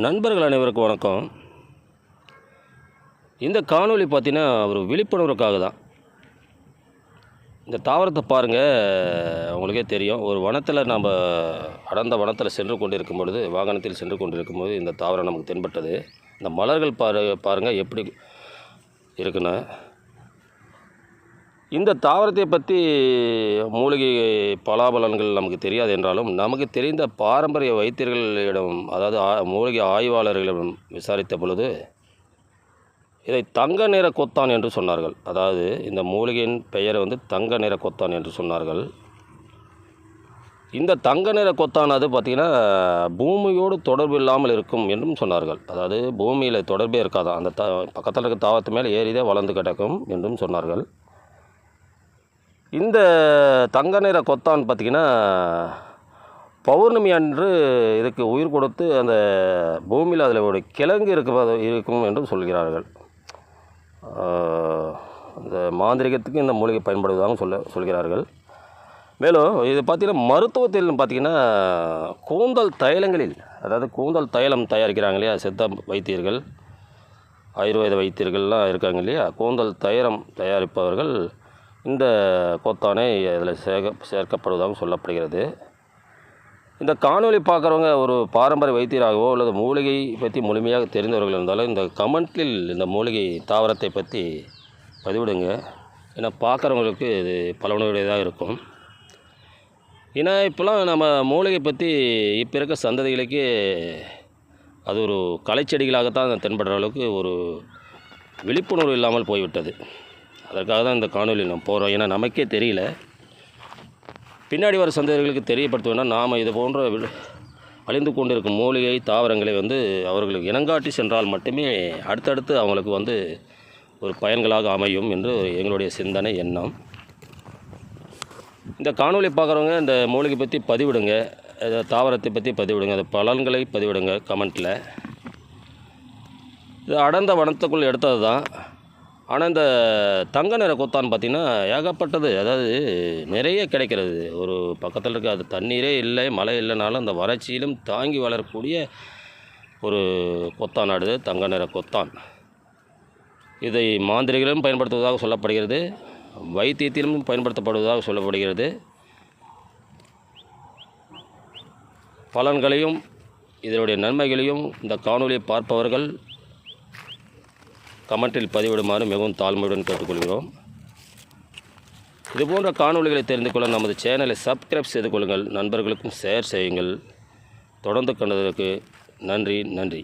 நண்பர்கள் அனைவருக்கும் வணக்கம். இந்த காணொளி பார்த்தீங்கன்னா ஒரு விழிப்புணர்வுக்காக தான். இந்த தாவரத்தை பாருங்கள், உங்களுக்கே தெரியும். ஒரு வனத்தில் நாம் அடர்ந்த வனத்தில் சென்று கொண்டிருக்கும் பொழுது, வாகனத்தில் சென்று கொண்டிருக்கும்போது இந்த தாவரம் நமக்கு தென்பட்டது. இந்த மலர்கள் பாருங்கள் எப்படி இருக்குன்னு. இந்த தாவரத்தை பற்றி மூலிகை பலாபலன்கள் நமக்கு தெரியாது என்றாலும், நமக்கு தெரிந்த பாரம்பரிய வைத்தியர்களிடம், அதாவது மூலிகை ஆய்வாளர்களிடம் விசாரித்த பொழுது இதை தங்க நிற கொத்தான் என்று சொன்னார்கள். அதாவது இந்த மூலிகையின் பெயரை தங்க நிற கொத்தான் என்று சொன்னார்கள். இந்த தங்க நிற கொத்தானது பார்த்திங்கன்னா பூமியோடு தொடர்பு இல்லாமல் இருக்கும் என்றும் சொன்னார்கள். அதாவது பூமியில் தொடர்பே இருக்காதான், அந்த பக்கத்தில் இருக்க தாவரத்து மேலே ஏறிதான் வளர்ந்து கிடக்கும் என்றும் சொன்னார்கள். இந்த தங்க நிற கொத்தான் பார்த்திங்கன்னா பௌர்ணமி அன்று இதுக்கு உயிர் கொடுத்து அந்த பூமியில் அதில் ஒரு கிழங்கு இருக்கும் என்றும் சொல்கிறார்கள். அந்த மாந்திரிகத்துக்கு இந்த மூலிகை பயன்படுவதாக சொல்கிறார்கள். மேலும் இது பார்த்திங்கன்னா மருத்துவத்தில் பார்த்திங்கன்னா கூந்தல் தைலங்களில், அதாவது கூந்தல் தைலம் தயாரிக்கிறாங்க இல்லையா, சித்த வைத்தியர்கள், ஆயுர்வேத வைத்தியர்கள்லாம் இருக்காங்க இல்லையா, கூந்தல் தைலம் தயாரிப்பவர்கள் இந்த கொத்தானை அதில் சேர்க்கப்படுவதாக சொல்லப்படுகிறது. இந்த காணொளி பார்க்குறவங்க ஒரு பாரம்பரிய வைத்தியராகவோ அல்லது மூலிகை பற்றி முழுமையாக தெரிந்தவர்கள் இருந்தாலும் இந்த கமெண்ட்டில் இந்த மூலிகை தாவரத்தை பற்றி பதிவிடுங்க. ஏன்னா பார்க்குறவங்களுக்கு இது பலனுடையதாக இருக்கும். ஏன்னா இப்போலாம் நம்ம மூலிகை பற்றி இப்போ இருக்க சந்ததிகளுக்கு அது ஒரு கலைச்செடிகளாகத்தான் தென்படுற அளவுக்கு ஒரு விழிப்புணர்வு இல்லாமல் போய்விட்டது. அதற்காக தான் இந்த காணொலி நம்ம போகிறோம். ஏன்னா நமக்கே தெரியல, பின்னாடி வர சந்ததிகளுக்கு தெரியப்படுத்த வேண்டாம். நாம் இது போன்ற அழிந்து கொண்டிருக்கும் மூலிகை தாவரங்களை அவர்களுக்கு இனங்காட்டி சென்றால் மட்டுமே அடுத்தடுத்து அவங்களுக்கு ஒரு பயன்களாக அமையும் என்று எங்களுடைய சிந்தனை எண்ணம். இந்த காணொலி பார்க்குறவங்க இந்த மூலிகை பற்றி பதிவிடுங்க, தாவரத்தை பற்றி பதிவிடுங்க, அந்த பலன்களை பதிவிடுங்க கமெண்ட்டில். இது அடர்ந்த வனத்துக்குள் எடுத்தது தான். ஆனால் இந்த தங்க நிற கொத்தான் பார்த்திங்கன்னா ஏகப்பட்டது, அதாவது நிறைய கிடைக்கிறது. ஒரு பக்கத்தில் இருக்க அது தண்ணீரே இல்லை, மழை இல்லைனாலும் அந்த வறட்சியிலும் தாங்கி வளரக்கூடிய ஒரு கொத்தானாடுது தங்க நிற கொத்தான். இதை மாந்திரிகளும் பயன்படுத்துவதாக சொல்லப்படுகிறது, வைத்தியத்திலும் பயன்படுத்தப்படுவதாக சொல்லப்படுகிறது. பலன்களையும் இதனுடைய நன்மைகளையும் இந்த காணொலியை பார்ப்பவர்கள் கமெண்ட்டில் பதிவிடுமாறு மிகவும் தாழ்மையுடன் கேட்டுக்கொள்கிறோம். இதுபோன்ற காணொலிகளை தெரிந்து கொள்ள நமது சேனலை சப்ஸ்கிரைப் செய்து கொள்ளுங்கள். நண்பர்களுக்கும் ஷேர் செய்யுங்கள். தொடர்ந்து கண்டதற்கு நன்றி.